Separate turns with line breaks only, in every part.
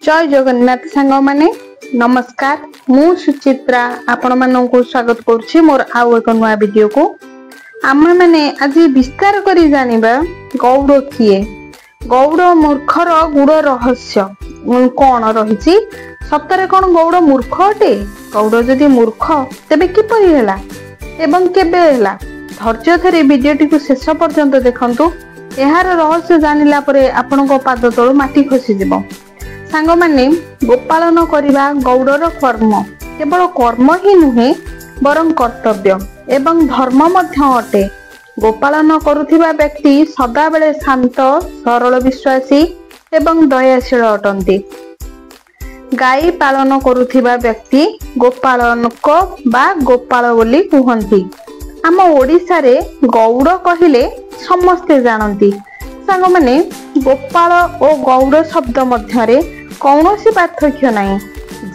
जय जगन्नाथ सांग माने नमस्कार मु सुचित्रा आपण मानक स्वागत करुछि मोर आउ एक नया वीडियो को आम माने आज विस्तार करी जानिबा गौड़ किए गौड़ मूर्खर गुड़ रहस्य कौन रही सप्ताह कौन गौड़ मूर्ख अटे गौड़ जदि मूर्ख तेबे किपरि हैला एवं केबे हैला धैर्य धरी वीडियोटी को शेष पर्यंत देखंतु एहार रहस्य जानिला परे आपनको पाद तळु माटी खसी जिवो सांग माने गोपालन करिबा गौड़र कर्म केवल कर्म ही नुहे बरं कर्तव्य एवं धर्म मध्य अटे गोपालन करुथिबा व्यक्ति सदा बेले शांत सरल विश्वासी एवं दयाशील अटंती गाई पालन करुथिबा व्यक्ति गोपालनक बा गोपाल बोली कुहंती आम ओडिसा रे गौड़ कहिले समस्ते जानती सांग माने गोपाल और गौड़ शब्द मध्यरे कौनसी पार्थक्य नहीं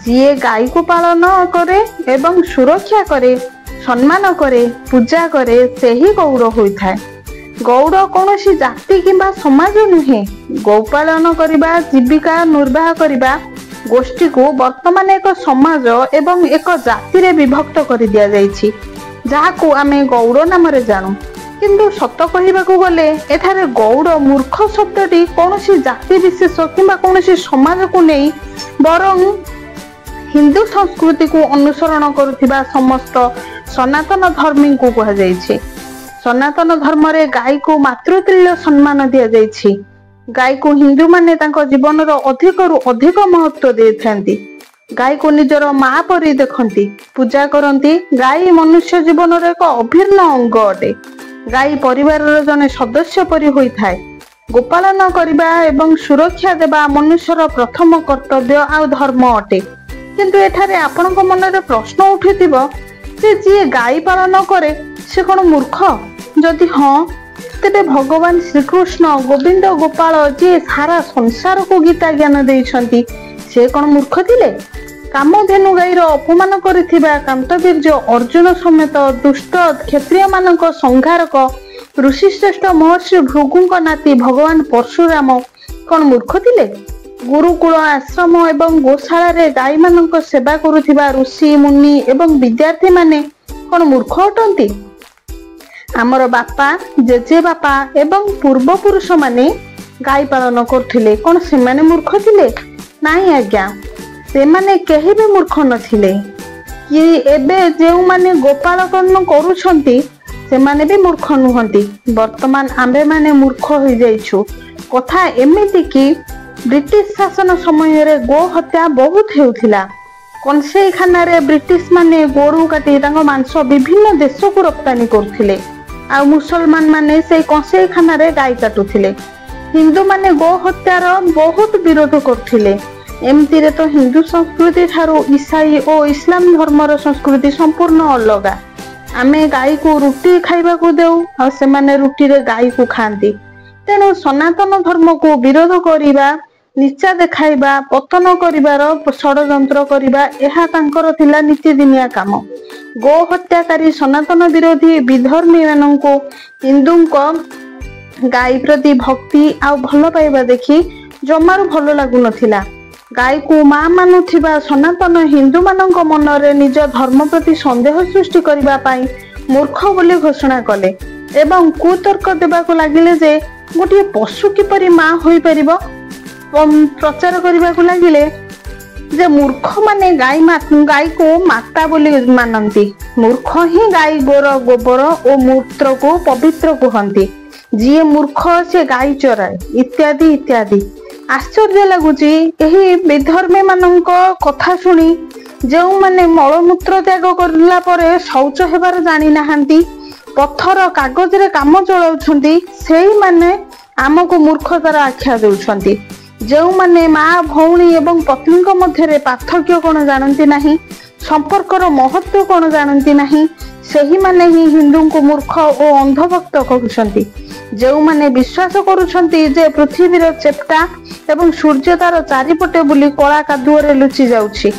जीए गाई को पालन करे एवं सुरक्षा करे सम्मान करे पूजा करे सेही गौड़ होइथाय गौड़ कौनसी जाति किंबा समाज नुहे गौपालन करिबा जीविका निर्वाह करिबा गोष्ठी को वर्तमान एक समाज एवं एक जाति रे विभक्त कर दिया जाइछि जाहाकू आमे गौड़ नाम रे जानू किंतु सत कहिबाकू गले एठारे गौड़ मूर्ख शब्दटी कौनसी जाति विशेष किंबा कौनसी समाज को नहीं बरं हिंदू संस्कृति को अनुसरण करुथिबा समस्त सनातन धर्मी को कहा जाइछि सनातन धर्म रे गाय को मातृतुल्य सम्मान दिया जाइछि गाय को हिंदू माने तांको जीवन रो अधिक महत्व देथांती गाय को निजर मां परि देखंती पूजा करंती गाय मनुष्य जीवन रो एक अभिन्न अंग अटे गाई परिवार जने सदस्य परि होई थाए गोपालन करिबा एवं सुरक्षा देबा मनुष्यर प्रथम कर्तव्य आ धर्म अटे किंतु एठारे आपनक मन रे प्रश्न उठिथिबो जे जी गाई पालन करे से कोन मूर्ख जदि हां तेबे भगवान श्री कृष्ण गोविंद गोपाल जी सारा संसार को गीता ज्ञान देइछंती से कोन मूर्ख थिले कामधेनु गाईर अपमान करिथिबा कांतवीर्य अर्जुन समेत दुष्ट क्षत्रिय मानक संहारक ऋषिश्रेष्ठ महर्षि भृगुंक नाती भगवान परशुराम कोन मूर्ख थिले गुरुकुल आश्रम एवं गोशाला रे गाई मानक सेवा करुथिबा ऋषि मुनि एवं विद्यार्थी माने कोन मूर्ख अटंती हमर बापा जेजे बापा एवं पूर्व पुरुष माने गाई पालन करथिले कोन से माने मूर्ख थिले नाही आज्ञा से माने कहीं भी मूर्ख नथिले कि एबे जेउ माने गोपालकर्म करूछंती से माने भी मूर्ख नुहंती वर्तमान आंबे माने मूर्ख होई जाइछु कथा एमिति कि ब्रिटिश शासन समय रे गो हत्या बहुत हेउथिला कनसेई खाना रे ब्रिटिश माने गोरु काटी तांको मांस विभिन्न देश को रप्तानी करथिले आ मुसलमान माने से कनसेई खाना रे गाय काटुथिले हिंदू माने गो हत्यार बहुत विरोध करथिले एमती रे तो हिंदू संस्कृति ठारू ईसाई और इस्लाम धर्मर संस्कृति संपूर्ण अलगा आमे गाई को रुटी खाइबा को देउ आ से माने रुटी रे गाई को खांती तेनु सनातन धर्म को विरोध करिबा नीचा देखाइबा पतन करिवार षडयंत्र करिबा एहा तांकर थिला नीतिदिनिया काम गो हत्याकारी सनातन विरोधी विधर्मी माननको हिंदूंको गाई प्रति भक्ति आ भल पाइबा देखि जमारू भल लागु नथिला गाय को मां मानुथिबा सनातन हिंदू मानक मन रे निज धर्म प्रति संदेह सृष्टि करिबा पाई मूर्ख बोली घोषणा कले एवं कुतर्क देबा को लागिले जे गोटे पशु किपरि मां होई परिबो प्रचार करिबा को लागिले जे मूर्ख माने गाय को माता बोली मानंती मूर्ख ही गाय गोर गोबर और मूत्र को पवित्र कहंती जी मूर्ख से गाय चराए इत्यादि इत्यादि आश्चर्य लगुची एही विधर्मी मानक कथा सुनी जो माने मलमूत्र त्याग करला परे शौच हेबार जानी नाहंती पत्थर कागज रे काम चलाउछंती सेही माने आमको मूर्खतार आख्या देउछंती जो माने मां भौणी एवं पत्नीक मध्य रे पार्थक्य कोन जानंती नाही संपर्कर महत्व कोन जानंती नाही सेही माने ही हिंदू को मूर्ख और अंधभक्त कहउछंती जो माने विश्वास करुछंती जे पृथ्वीर चेप्टा एवं सूर्य तार चारिपटे बुली कला कादुअरे लुचि जाउछि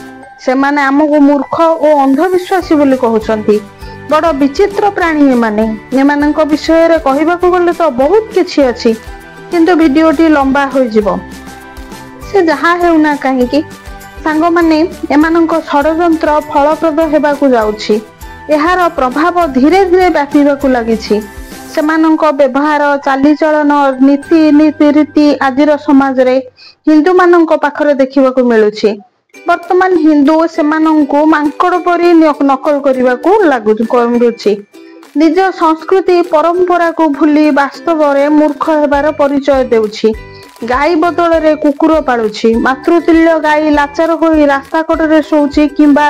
से माने हमको मूर्ख और अंधविश्वासी बोली कहउछंती बड़ विचित्र प्राणी एमानक विषय रे कहिबाकू गले तो बहुत किछि अछि किंतु वीडियोटी लंबा होई जिवो से जहा हेउना काहेकि सांग माने एमानंक षडयंत्र फलप्रद हेबाकु जाउछि। एहार प्रभाव धीरे धीरे व्यापीबाकु लागिछि। सेमानंक व्यवहार चालीचलन नीति रीति आजिर समाज रे हिंदू मानंक पाखरे देखिबाकु मिलुछि। वर्तमान हिंदू सेमानंकु मांकड़ परि नकल करिबाकु लागुछि। निज संस्कृति परंपरा को भूली वास्तव रे मूर्ख हेबार परिचय देउछि। गाई बदल रे कुकुर पालुछि। मातृतुल्य गाई लाचार होई रास्ता कटरे शोउछि किंबा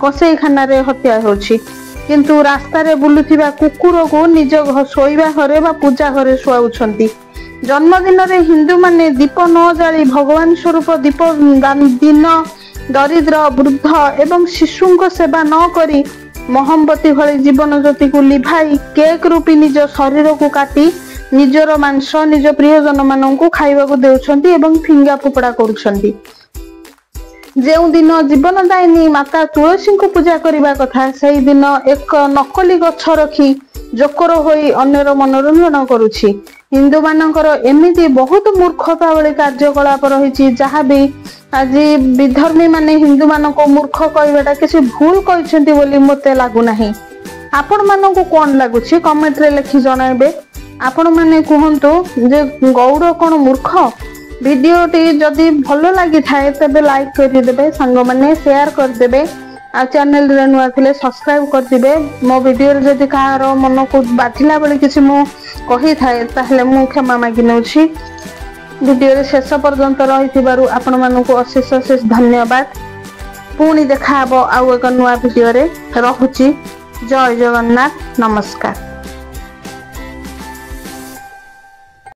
कसेई खाना रे हत्या होउछि, किंतु रास्ता रे बुलुथिबा कुकुर को निज शोइबा घरे बा पूजा घरे शुआउछंती। जन्मदिन रे हिंदू माने दीप न जाली भगवान स्वरूप दीप दिन दरिद्र वृद्ध एवं शिशुंक सेवा न करी मोहम्बती भली जीवन ज्योति को लिभाई केक रूपी निज शरीर को काटी निजर मांस निज प्रियजन मानू खाइबा को देउछंती एवं फिंगा फोपड़ा करुछंती। जेउ दिन जीवनदायिनी माता तुलसी को पूजा करने कथा से दिन एक नकली गछ रखी जोकर होई अन्यर मनोरंजन करुछि। हिंदू मानकर एमिति बहुत मूर्खता वाली कार्यकलाप रही जहाँ भी आज विधर्मी माने हिंदू मान को मूर्ख कहवाटा किसी भूल कहते बोली मते लगुना। आपण मानक कौन लगुच कमेंट रे लिखि जणाइबे। आपण माने कहंतु जे गौड़ कौन मूर्ख। वीडियोटी जदि भल लगी थाए तबे लाइक कर देबे, सांग माने शेयर कर देबे, आ चैनल रे नुआ थिले सब्सक्राइब कर दिबे। मो वीडियो रे जदि कार मन को बाथिला बेले किछि मु कहि थाए ताहले मु क्षमा मागि नउछि। वीडियो रे शेष पर्यंत रहिथिबारु आपण मानकु अशेष अशेष धन्यवाद। पुणी देखा हबो आउ एक नुआ वीडियो रे। रहुछि। जय जगन्नाथ। नमस्कार।